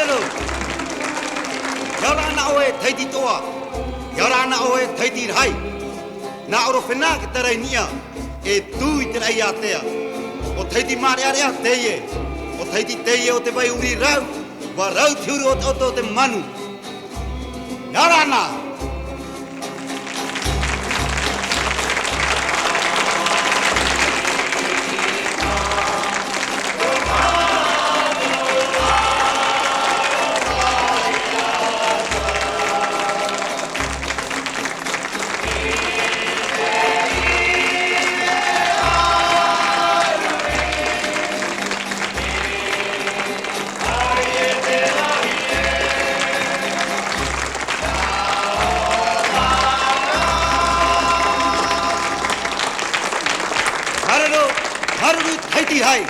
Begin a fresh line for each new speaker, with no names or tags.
Haralo. Yarana oe thaiti toa. Yarana oe thaiti rai. Na oro fena ke tarai nia. E tui te rai atea. O thaiti mare area teie. O thaiti teie o te vai uri rau. Wa rau thiuru o te manu. Yarana. Haralo, haru thaiti hai.